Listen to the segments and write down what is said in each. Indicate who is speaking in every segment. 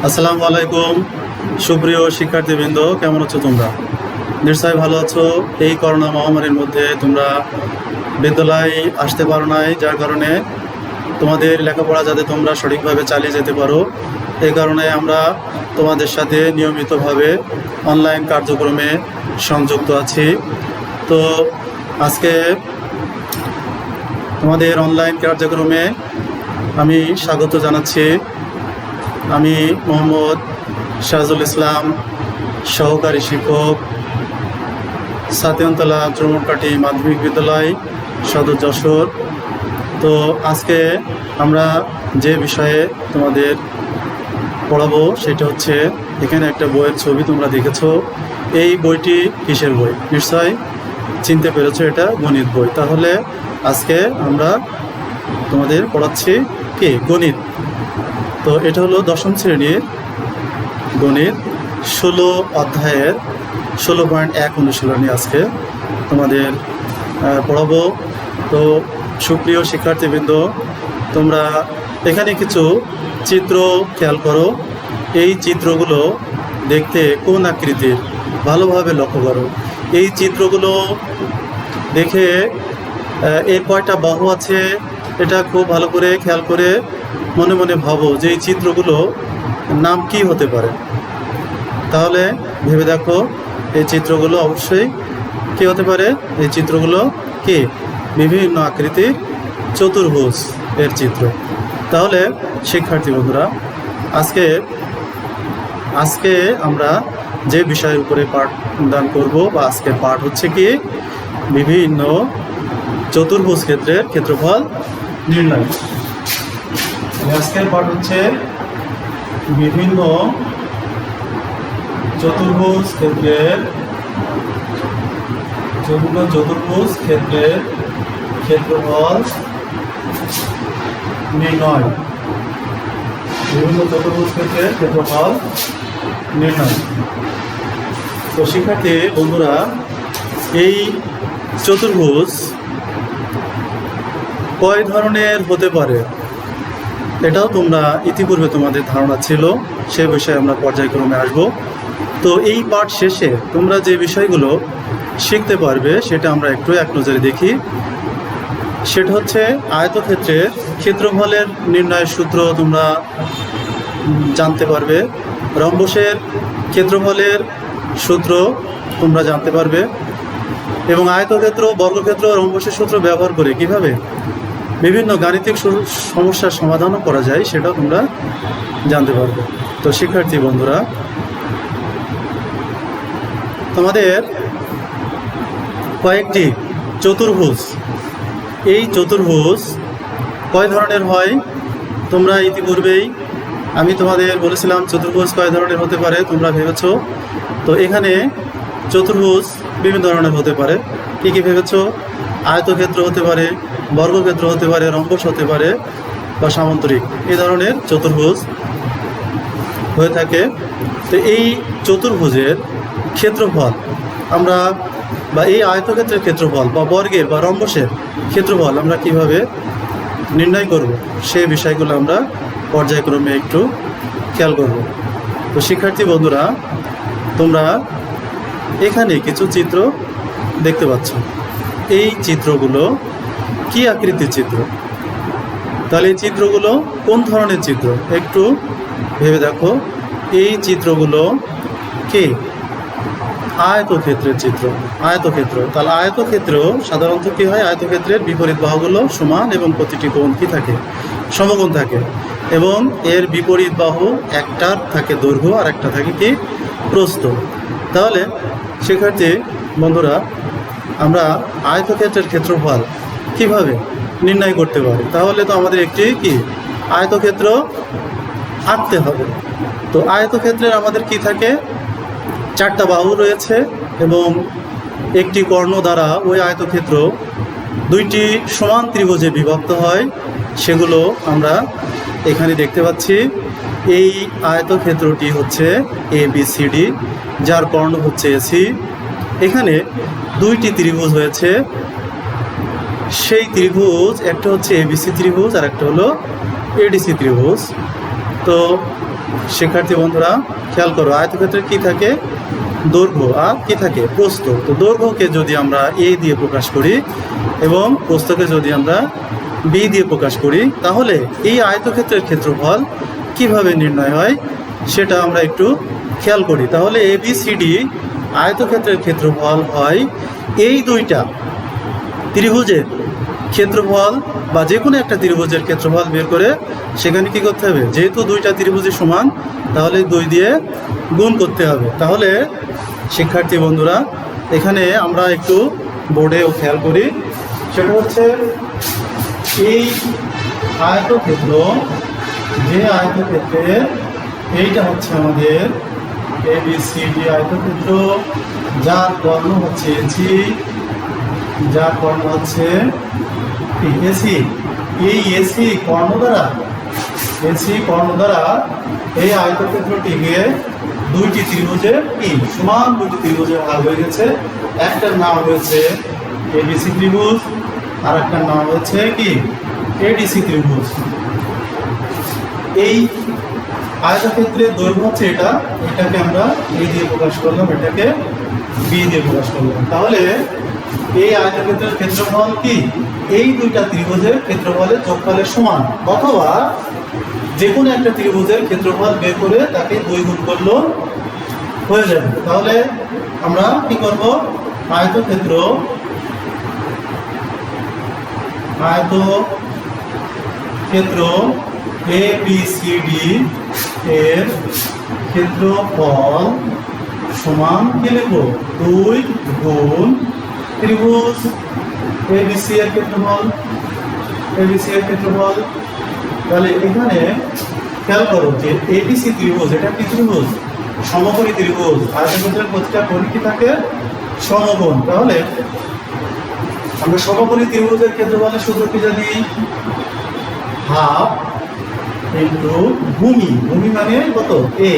Speaker 1: আসসালামু আলাইকুম। সুপ্রিয় শিক্ষার্থীবৃন্দ, কেমন আছো তোমরা? নিশ্চয়ই ভালো আছো। এই করোনা মহামারীর মধ্যে তোমরা বিদ্যালয়ে আসতে পারো নাই, যার কারণে তোমাদের লেখাপড়া যাতে তোমরা সঠিকভাবে চালিয়ে যেতে পারো, এই কারণে আমরা তোমাদের সাথে নিয়মিতভাবে অনলাইন কার্যক্রমে সংযুক্ত আছি। তো আজকে তোমাদের অনলাইন কার্যক্রমে আমি স্বাগত জানাচ্ছি। আমি মোহাম্মদ শাহজুল ইসলাম, সহকারী শিক্ষক, সাতিয়ানতলা চুরমুরকাঠি মাধ্যমিক বিদ্যালয়, সদর যশোর। তো আজকে আমরা যে বিষয়ে তোমাদের পড়াবো সেটা হচ্ছে, এখানে একটা বইয়ের ছবি তোমরা দেখেছো। এই বইটি কিসের বই? নিশ্চয় চিনতে পেরেছো, এটা গণিত বই। তাহলে আজকে আমরা তোমাদের পড়াচ্ছি কি? গণিত। তো এটা হলো 10ম শ্রেণীর গণিত 16 অধ্যায়ের 16.1 অনুশীলনী আজকে তোমাদের পড়াবো। তো সুপ্রিয় শিক্ষার্থীবৃন্দ, তোমরা এখানে কিছু চিত্র খেয়াল করো। এই চিত্রগুলো দেখতে কোন আকৃতির, ভালোভাবে লক্ষ্য করো। এই চিত্রগুলো দেখে এর কয়টা বাহু আছে এটা খুব ভালো করে খেয়াল করে মনে মনে ভাবো যে এই চিত্রগুলো নাম কি হতে পারে। তাহলে ভেবে দেখো এই চিত্রগুলো অবশ্যই কি হতে পারে। এই চিত্রগুলো কি? বিভিন্ন আকৃতির চতুর্ভুজ এর চিত্র। তাহলে শিক্ষার্থী বন্ধুরা, আজকে আমরা যে বিষয়ের উপরে পাঠদান করব, বা আজকের পাঠ হচ্ছে কি? বিভিন্ন চতুর্ভুজ ক্ষেত্রের ক্ষেত্রফল নির্ণয়। আজকের পাঠ হচ্ছে বিভিন্ন চতুর্ভুজ ক্ষেত্রের ক্ষেত্রফল নির্ণয়। বিভিন্ন চতুর্ভুজ ক্ষেত্রের ক্ষেত্রফল নির্ণয়। তো শিক্ষার্থী বন্ধুরা, এই চতুর্ভুজ কয় ধরনের হতে পারে এটাও তোমরা ইতিপূর্বে তোমাদের ধারণা ছিল, সে বিষয়ে আমরা পর্যায়ক্রমে আসব। তো এই পাঠ শেষে তোমরা যে বিষয়গুলো শিখতে পারবে সেটা আমরা একটু এক নজরে দেখি। সেটা হচ্ছে আয়তক্ষেত্রের ক্ষেত্রফলের নির্ণয়ের সূত্র তোমরা জানতে পারবে, রম্বসের ক্ষেত্রফলের সূত্র তোমরা জানতে পারবে, এবং আয়তক্ষেত্র, বর্গক্ষেত্র, রম্বসের সূত্র ব্যবহার করে কিভাবে বিভিন্ন গাণিতিক সমস্যার সমাধানও করা যায় সেটাও তোমরা জানতে পারবে। তো শিক্ষার্থী বন্ধুরা, তোমাদের কয়েকটি চতুর্ভুজ, এই চতুর্ভুজ কয় ধরনের হয় তোমরা ইতিপূর্বেই আমি তোমাদের বলেছিলাম চতুর্ভুজ কয় ধরনের হতে পারে তোমরা ভেবেছ। তো এখানে চতুর্ভুজ বিভিন্ন ধরনের হতে পারে। কী কী ভেবেছ? আয়তক্ষেত্র হতে পারে, বর্গক্ষেত্র হতে পারে, রম্বস হতে পারে, বা সামান্তরিক, এই ধরনের চতুর্ভুজ হয়ে থাকে। তো এই চতুর্ভুজের ক্ষেত্রফল আমরা, বা এই আয়তক্ষেত্রের ক্ষেত্রফল, বা বর্গের বা রম্বসের ক্ষেত্রফল আমরা কিভাবে নির্ণয় করব, সেই বিষয়গুলো আমরা পর্যায়ক্রমে একটু খেয়াল করব। তো শিক্ষার্থী বন্ধুরা, তোমরা এখানে কিছু চিত্র দেখতে পাচ্ছ। এই চিত্রগুলো কি আকৃতির চিত্র? তাহলে এই চিত্রগুলো কোন ধরনের চিত্র একটু ভেবে দেখো। এই চিত্রগুলো কি? আয়তক্ষেত্রের চিত্র। আয়তক্ষেত্র, তাহলে আয়তক্ষেত্র সাধারণত কি হয়? আয়তক্ষেত্রের বিপরীত বাহুগুলো সমান এবং প্রতিটি কোণ কি থাকে? সমকোণ থাকে, এবং এর বিপরীত বাহু একটার থাকে দৈর্ঘ্য আর একটা থাকে কি? প্রস্থ। তাহলে শিক্ষার্থী বন্ধুরা, আমরা আয়তক্ষেত্রের ক্ষেত্রফল কিভাবে নির্ণয় করতে পারি? তাহলে তো আমাদের একটি কি আয়তক্ষেত্র আঁকতে হবে। তো আয়তক্ষেত্রের আমাদের কি থাকে? 4টা বাহু রয়েছে, এবং একটি কর্ণ দ্বারা ওই আয়তক্ষেত্র 2টি সমান ত্রিভুজে বিভক্ত হয়। সেগুলো আমরা এখানে দেখতে পাচ্ছি। এই আয়তক্ষেত্রটি হচ্ছে ABCD, যার কর্ণ হচ্ছে AC। এখানে 2টি ত্রিভুজ হয়েছে, সেই ত্রিভুজ একটা হচ্ছে ABC ত্রিভুজ আর একটা হলো ADC ত্রিভুজ। তো শিক্ষার্থী বন্ধুরা খেয়াল করো, আয়তক্ষেত্রে কি থাকে? দৈর্ঘ্য আর কি থাকে? প্রস্থ। তো দৈর্ঘ্যকে যদি আমরা এ দিয়ে প্রকাশ করি এবং প্রস্থকে যদি আমরা বি দিয়ে প্রকাশ করি, তাহলে এই আয়তক্ষেত্রের ক্ষেত্রফল কিভাবে নির্ণয় হয় সেটা আমরা একটু খেয়াল করি। তাহলে ABCD আয়তক্ষেত্রের ক্ষেত্রফল হয় এই দুইটা ত্রিভুজের ক্ষেত্রফল বা যে কোনো একটা ত্রিভুজের ক্ষেত্রফল বের করে সেখানে কি করতে হবে? যেহেতু দুইটা ত্রিভুজই সমান, তাহলে 2 দিয়ে গুণ করতে হবে। তাহলে শিক্ষার্থী বন্ধুরা এখানে আমরা একটু বোর্ডেও খেয়াল করি, সেটা হচ্ছে এই আয়তক্ষেত্র, যে আয়তক্ষেত্রে এইটা হচ্ছে আমাদের ABCD আয়তক্ষেত্র, যার কর্ণ হচ্ছে AC, যার কর্ণ হচ্ছে AC। এই AC কর্ণ দ্বারা এই আয়তক্ষেত্রটিকে দুইটি ত্রিভুজে সমান দুইটি ত্রিভুজে ভাগ হয়ে গেছে। একটার নাম হয়েছে ABC ত্রিভুজ আর একটার নাম হচ্ছে কি ADC ত্রিভুজ। এই আয়তক্ষেত্রের দৈর্ঘ্য হচ্ছে এটাকে আমরা A দিয়ে প্রকাশ করলাম, এটাকে B দিয়ে প্রকাশ করলাম। তাহলে এই আয়তক্ষেত্রের ক্ষেত্রফল কি? এই দুইটা ত্রিভুজের ক্ষেত্রফলের যোগফলের সমান, অথবা যে কোনো একটা ত্রিভুজের ক্ষেত্রফল বের করে তাকে 2 গুণ করলেও হয়ে যাবে। তাহলে আমরা কি করব? আয়তক্ষেত্র ABCD এর ক্ষেত্রফল সমান কি লিখব? 2 গুণ ত্রিভুজ ABC এর ক্ষেত্রফল। তাহলে এখানে খেয়াল করো যে ABC ত্রিভুজ, এটা কি ত্রিভুজ? সমকোণী ত্রিভুজ। আয়তক্ষেত্রের প্রতিটা কোণ কি থাকে? সমকোণ। তাহলে আমরা সমকোণী ত্রিভুজের ক্ষেত্রফলের সূত্র কি জানি? হাফ ইন্টু ভূমি মানে কত? A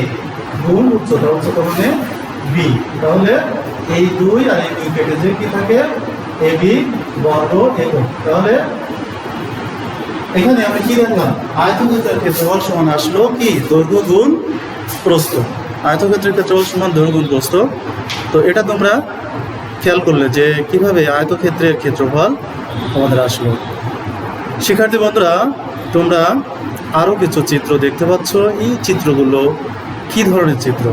Speaker 1: গুণ উচ্চতা মানে B। তাহলে এই 2 আর এই 2 কেটে যে কি থাকে? AB বর্গ একক। তাহলে এখানে আমরা কি দেখলাম? আয়তক্ষেত্রের ক্ষেত্রফল সমান আসলো কি? দৈর্ঘ্য গুণ প্রস্থ। আয়তক্ষেত্রের ক্ষেত্রফল সমান দৈর্ঘ্য গুণ প্রস্থ। তো এটা তোমরা খেয়াল করলে যে কিভাবে আয়তক্ষেত্রের ক্ষেত্রফল আমাদের আসলো। শিক্ষার্থী বন্ধুরা তোমরা আরও কিছু চিত্র দেখতে পাচ্ছ। এই চিত্রগুলো কি ধরনের চিত্র?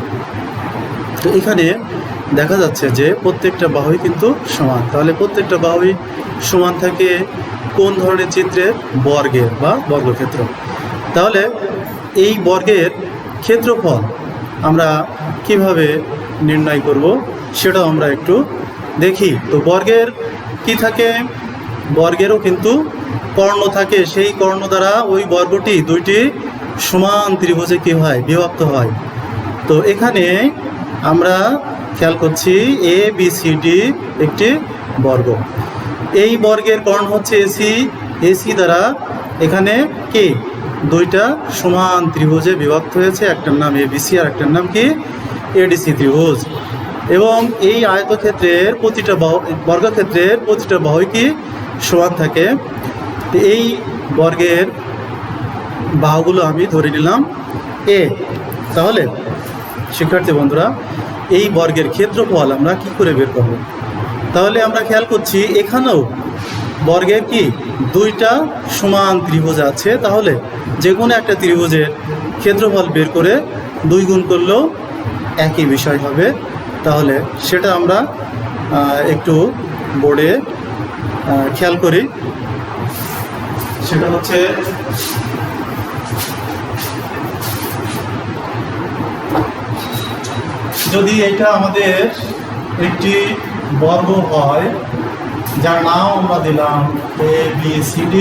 Speaker 1: তো এখানে দেখা যাচ্ছে যে প্রত্যেকটা বাহুই কিন্তু সমান। তাহলে প্রত্যেকটা বাহুই সমান থাকে কোন ধরনের চিত্রের? বর্গের বা বর্গক্ষেত্র। তাহলে এই বর্গের ক্ষেত্রফল আমরা কিভাবে নির্ণয় করব সেটাও আমরা একটু দেখি। তো বর্গের কি থাকে? বর্গেরও কিন্তু কর্ণ থাকে। সেই কর্ণ দ্বারা ওই বর্গটি দুইটি সমান ত্রিভুজে কি হয়? বিভক্ত হয়। তো এখানে আমরা খেয়াল করছি ABCD একটি বর্গ। এই বর্গের কর্ণ হচ্ছে AC দ্বারা এখানে কি দুইটা সমান ত্রিভুজে বিভক্ত হয়েছে। একটার নাম ABC আর একটার নাম কি ADC ত্রিভুজ। এবং এই আয়তক্ষেত্রের প্রতিটা বর্গক্ষেত্রের প্রতিটা বাহুই কি সমান থাকে। এই বর্গের বাহুগুলো আমি ধরে নিলাম A। তাহলে শিক্ষার্থী বন্ধুরা এই বর্গের ক্ষেত্রফল আমরা কি করে বের করব? তাহলে আমরা খেয়াল করছি এখানেও বর্গের কি দুইটা সমান ত্রিভুজ আছে। তাহলে যে কোনো একটা ত্রিভুজের ক্ষেত্রফল বের করে 2 গুণ করলেও একই বিষয় হবে। তাহলে সেটা আমরা একটু বোর্ডে খেয়াল করি। সেটা হচ্ছে যদি এটা আমাদের একটি বর্গ হয় যার নাম আমরা দিলাম ABCD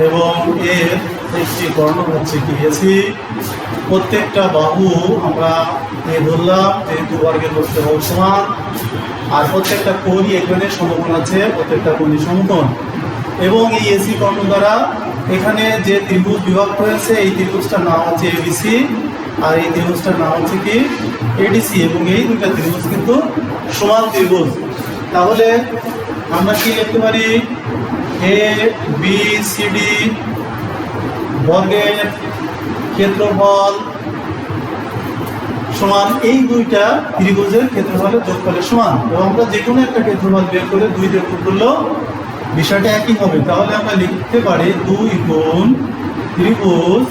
Speaker 1: এবং এর একটি কর্ণ হচ্ছে কি AC, প্রত্যেকটা বাহু আমরা ধরলাম যেহেতু বর্গের ক্ষেত্রফল সমান, আর প্রত্যেকটা কোণই এখানে সমকোণ আছে, প্রত্যেকটা কোণই সমকোণ। এবং এই AC কর্ণ দ্বারা এখানে যে ত্রিভুজ বিভক্ত হয়েছে এই ত্রিভুজটার নাম হচ্ছে ABC আর এই ত্রিভুজটার নাম হচ্ছে কি ADC। এবং এই দুইটা ত্রিভুজ কিন্তু সমান ত্রিভুজ। তাহলে আমরা কি লিখতে পারি? ABCD বর্গের ক্ষেত্রফল সমান এই দুইটা ত্রিভুজের ক্ষেত্রফলের যোগফলের সমান। এবং আমরা যে কোনো একটা ক্ষেত্রফল বের করে 2 দিয়ে গুণ করলেও বিষয়টা একই হবে। তাহলে আমরা লিখতে পারি 2 গুণ ত্রিভুজ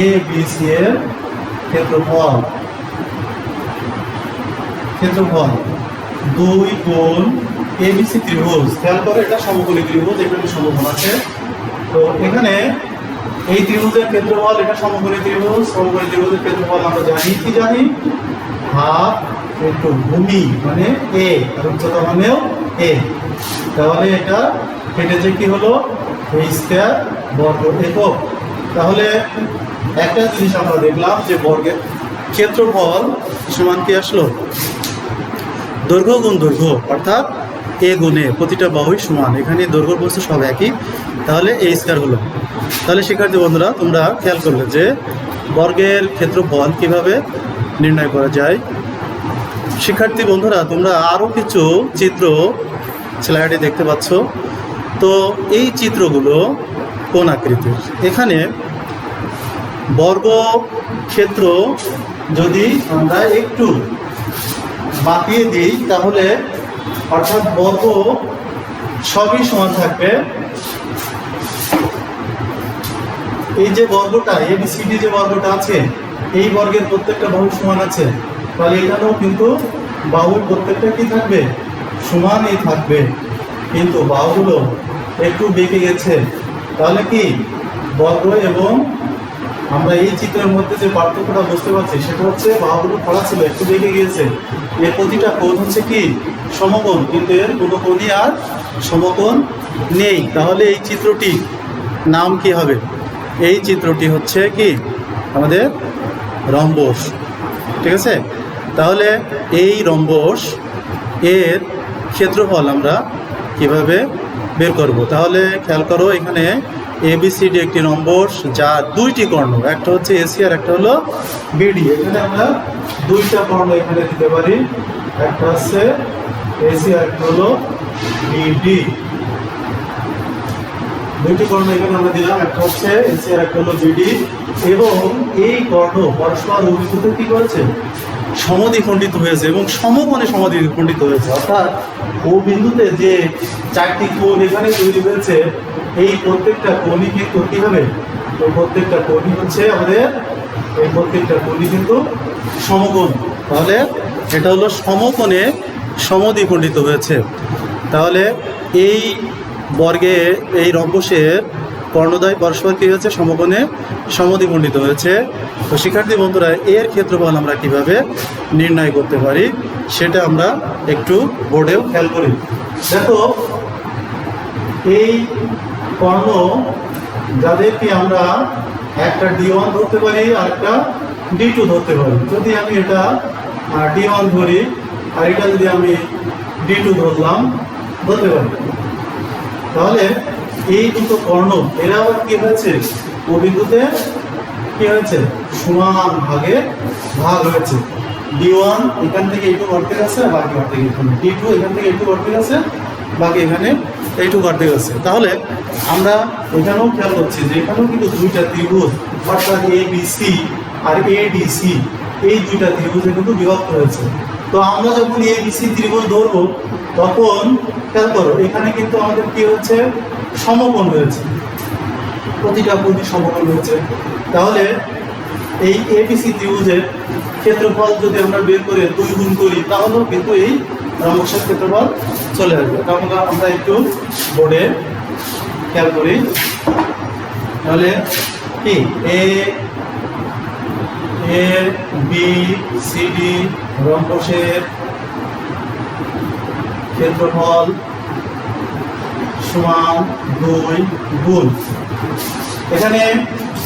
Speaker 1: এ বি সি এর ক্ষেত্রফল 2 গুণ এ বি সি ত্রিভুজ। খেয়াল করে এটা সমকোণী ত্রিভুজ, এখানে সমকোণ আছে। তো এখানে এই ত্রিভুজের ক্ষেত্রফল, এটা সমকোণী ত্রিভুজ, সমকোণী ত্রিভুজের ক্ষেত্রফল আমরা জানি হাফ ইনটু ভূমি মানে এ, আর উচ্চতা মানেও এ। তাহলে এটা কেটেছে কি হলো এ স্কয়ার বর্গ একক। তাহলে একটা জিনিস আমরা দেখলাম যে বর্গের ক্ষেত্রফল সমান কি আসলো, দৈর্ঘ্য গুণ দৈর্ঘ্য, অর্থাৎ এ গুণে প্রতিটা বাহুই সমান। এখানে দৈর্ঘ্য বস্তু সব একই, তাহলে এ স্কয়ার হলো। তাহলে শিক্ষার্থী বন্ধুরা, তোমরা খেয়াল করলে যে বর্গের ক্ষেত্রফল কিভাবে নির্ণয় করা যায়। শিক্ষার্থী বন্ধুরা, তোমরা আরও কিছু চিত্র স্লাইডে দেখতে পাচ্ছ। তো এই চিত্রগুলো কোন আকৃতির? এখানে বর্গ ক্ষেত্র যদি আমরা একটু বাঁকিয়ে দিই তাহলে, অর্থাৎ বর্গ সবই সমান থাকবে। এই যে বর্গটা এবিসিডি যে বর্গটা আছে, এই বর্গের প্রত্যেকটা বাহু সমান আছে। তাহলে এখানেও কিন্তু বাহুর প্রত্যেকটা কি থাকবে, সমানই থাকবে। কিন্তু বাহুগুলো একটু বেঁকে গেছে। তাহলে কি বর্গ এবং আমরা এই চিত্রের মধ্যে যে পার্থক্যটা বুঝতে পারছি সেটা হচ্ছে বাহুগুলো খোলা ছিল, একটু বেঁকে গিয়েছে। এর প্রতিটা কোণ হচ্ছে কি সমকোণ, কিন্তু এর কোনো কোণই আর সমকোণ নেই। তাহলে এই চিত্রটি নাম কি হবে? এই চিত্রটি হচ্ছে কি আমাদের রম্বস। ঠিক আছে? তাহলে এই রম্বস এর ক্ষেত্রফল আমরা কিভাবে বের করব? তাহলে খেয়াল করো, এখানে এবিসিডি একটি রম্বস যার দুইটি কর্ণ, একটা হচ্ছে এসি আর একটা হলো বিডি। এখানে আমরা দুইটা কর্ণ এখানে দিতে পারি, একটা হচ্ছে এসি আর একটা হলো বিডি। দুইটি কর্ণ এখানে আমরা দিলাম, একটা হচ্ছে এসি আর একটা হলো বিডি। এবং এই কর্ণ পরস্পর অভিভূত কি করেছে, সমদ্বিখণ্ডিত হয়েছে এবং সমকোণে সমদ্বিখণ্ডিত হয়েছে। অর্থাৎ ও বিন্দুতে যে চারটি কোণ এখানে তৈরি হয়েছে, এই প্রত্যেকটা কোণই কিন্তু কি হবে, তো প্রত্যেকটা কোণই হচ্ছে আমাদের, এই প্রত্যেকটা কোণই কিন্তু সমকোণ। তাহলে এটা হলো সমকোণে সমদ্বিখণ্ডিত হয়েছে। তাহলে এই বর্গে এই রম্বসের কর্ণদ্বয় পরস্পর কী হয়েছে, সমকোণে সমদ্বিখণ্ডিত হয়েছে। তো শিক্ষার্থী বন্ধুরা, এর ক্ষেত্রফল আমরা কিভাবে নির্ণয় করতে পারি সেটা আমরা একটু বোর্ডেও খেয়াল করি। দেখো, এই কর্ণ যাদেরকে আমরা একটা D1 ধরতে পারি আর একটা D2 ধরতে পারি। যদি আমি এটা D1 ধরি আর এটা যদি আমি D2 ধরলাম, ধরতে পারি, তাহলে এই দুটো কর্ণ এরা আবার কি হয়েছে, ও বিন্দুতে কি হয়েছে, সমান ভাগে ভাগ হয়েছে। D1 এখান থেকে এইটু অর্ধেক আছে, বাকি অর্ধেক এখানে। D2 এখান থেকে এইটু অর্ধেক আছে, বাকি এখানে এইটু অর্ধেক আছে। তাহলে আমরা এখানেও খেয়াল করছি যে এখানেও কিন্তু দুইটা ত্রিভুজ, অর্থাৎ ABC আর ADC, এই দুইটা ত্রিভুজে কিন্তু বিভক্ত হয়েছে। তো আমরা যখন ABC ত্রিভুজ ধরবো তখন খেয়াল করো, এখানে কিন্তু আমাদের কি হচ্ছে, সমকোণ হয়েছে, প্রতিটা কোণই সমকোণ হয়েছে। তাহলে এই এবিসি ত্রিভুজের ক্ষেত্রফল যদি আমরা বের করে 2 গুণ করি তাহলেও কিন্তু এই রম্বসের ক্ষেত্রফল চলে আসবে। তাহলে আমরা একটু বোর্ডে খেয়াল করি। তাহলে কি এ বি সি ডি রম্বসের ক্ষেত্রফল সমান 2 গুণ, এখানে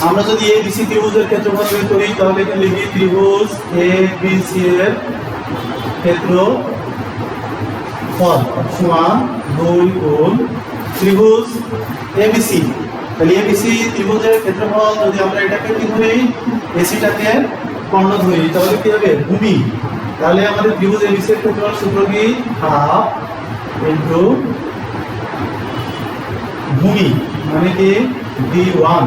Speaker 1: আমরা যদি এবিসি ত্রিভুজের ক্ষেত্রফল বের করি তাহলে এখানে লিখি ত্রিভুজ এবিসি এর ক্ষেত্রফল সমান 2 গুণ ত্রিভুজ এবিসি। তাহলে এবিসি ত্রিভুজের ক্ষেত্রফল যদি আমরা এটাকে কি ধরি, এসিটাকে কর্ণ ধরি, তাহলে কি হবে, ভূমি। তাহলে আমাদের ত্রিভুজ এবিসি এর ক্ষেত্রফল সূত্র কি, হাফ ইনটু ভূমি মানে কি D1।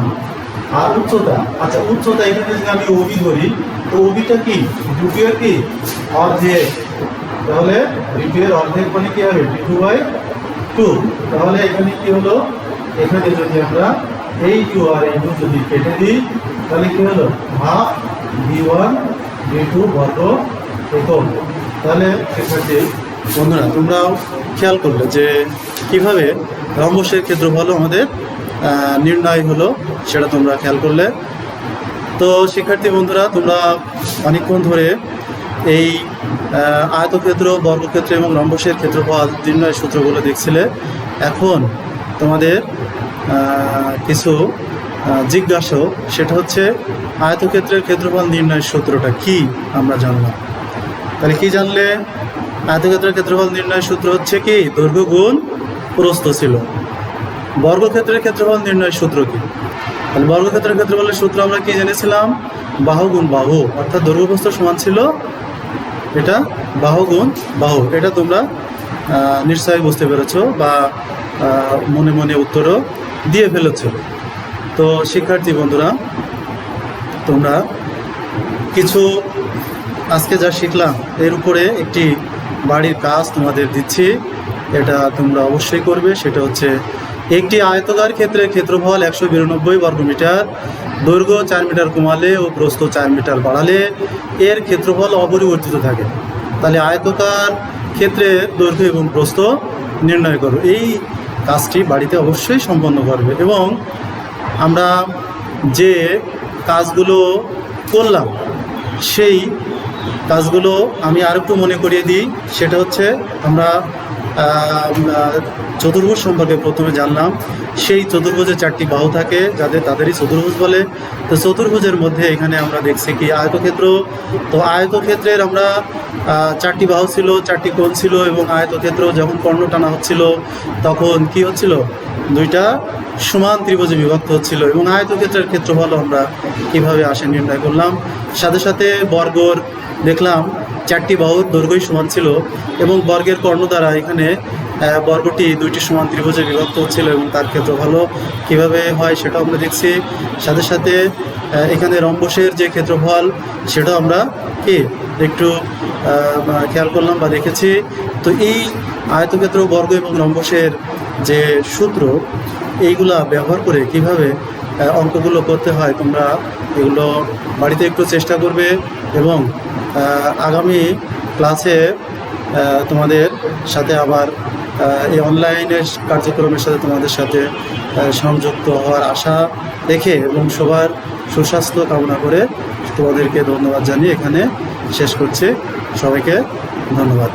Speaker 1: আর উচ্চতা, আচ্ছা উচ্চতা এখানে যদি আমি ওবি ধরি, তো ওবিটা কি ডি2 এর কি অর্ধেক, তাহলে ডি2 এর অর্ধেক মানে কি হবে d2/2। তাহলে এখানে কি হলো, এখানে যদি আমরা এই 2 আর এই 2 যদি কেটে দিই তাহলে কি হলো হাফ d1 d2 বর্গ একক। তাহলে সেক্ষেত্রে বন্ধুরা তোমরাও খেয়াল করলে যে কিভাবে রম্বসের ক্ষেত্রফল আমাদের নির্ণয় হলো, সেটা তোমরা খেয়াল করলে। তো শিক্ষার্থী বন্ধুরা তোমরা অনেকক্ষণ ধরে এই আয়তক্ষেত্র, বর্গক্ষেত্র এবং রম্বসের ক্ষেত্রফল নির্ণয় সূত্রগুলো দেখছিলে। এখন তোমাদের কিছু জিজ্ঞাসা, সেটা হচ্ছে আয়তক্ষেত্রের ক্ষেত্রফল নির্ণয়ের সূত্রটা কি আমরা জানলাম। তাহলে কি জানলে? আয়তক্ষেত্রের ক্ষেত্রফল নির্ণয়ের সূত্র হচ্ছে কি দৈর্ঘ্য গুণ প্রস্থ ছিল। বর্গক্ষেত্রের ক্ষেত্রফল নির্ণয়ের সূত্র কি? তাহলে বর্গক্ষেত্রের ক্ষেত্রফলের সূত্র আমরা কি জেনেছিলাম? বাহু গুণ বাহু, অর্থাৎ দৈর্ঘ্য প্রস্থ সমান ছিল এটা বাহু গুণ বাহু। এটা তোমরা নিশ্চয়ই বুঝতে পেরেছো বা মনে মনে উত্তরও দিয়ে ফেলেছো। তো শিক্ষার্থী বন্ধুরা তোমরা কিছু আজকে যা শিখলাম এর উপরে একটি বাড়ির কাজ তোমাদের দিচ্ছি, এটা তোমরা অবশ্যই করবে। সেটা হচ্ছে একটি আয়তকার ক্ষেত্রের ক্ষেত্রফল 192 বর্গমিটার, দৈর্ঘ্য 4 মিটার কমালে ও প্রস্থ 4 মিটার বাড়ালে এর ক্ষেত্রফল অপরিবর্তিত থাকে। তাহলে আয়তকার ক্ষেত্রের দৈর্ঘ্য এবং প্রস্থ নির্ণয় করো। এই কাজটি বাড়িতে অবশ্যই সম্পন্ন করবে। এবং আমরা যে কাজগুলো করলাম সেই কাজগুলো আমি আরেকটু মনে করিয়ে দিই। সেটা হচ্ছে আমরা চতুর্ভুজ সম্পর্কে প্রথমে জানলাম। সেই চতুর্ভুজে 4টি বাহু থাকে, তাদেরই চতুর্ভুজ বলে। তো চতুর্ভুজের মধ্যে এখানে আমরা দেখছি কি আয়তক্ষেত্র। তো আয়তক্ষেত্রের আমরা 4টি বাহু ছিল, 4টি কোণ ছিল, এবং আয়তক্ষেত্র যখন কর্ণ টানা হচ্ছিল তখন কি হচ্ছিল, 2টা সমান ত্রিভুজে বিভক্ত হচ্ছিল। এবং আয়তক্ষেত্রের ক্ষেত্রফল আমরা কিভাবে আসে নির্ণয় করলাম। সাথে সাথে বর্গর দেখলাম 4টি বাহুর দৈর্ঘ্যই সমান ছিল, এবং বর্গের কর্ণ দ্বারা এখানে বর্গটি 2টি সমান ত্রিভুজে বিভক্ত হচ্ছিল, এবং তার ক্ষেত্রফল কীভাবে হয় সেটাও আমরা দেখছি। সাথে সাথে এখানে রম্বসের যে ক্ষেত্রফল সেটাও আমরা কি একটু খেয়াল করলাম বা দেখেছি। তো এই আয়তক্ষেত্র, বর্গ এবং রম্বসের যে সূত্র, এইগুলা ব্যবহার করে কিভাবে অঙ্কগুলো করতে হয় তোমরা এগুলো বাড়িতে একটু চেষ্টা করবে। এবং আগামী ক্লাসে তোমাদের সাথে আবার এই অনলাইনের কার্যক্রমের সাথে তোমাদের সাথে সংযুক্ত হওয়ার আশা রেখে এবং সবার সুস্বাস্থ্য কামনা করে তোমাদেরকে ধন্যবাদ জানিয়ে এখানে শেষ করছি। সবাইকে ধন্যবাদ।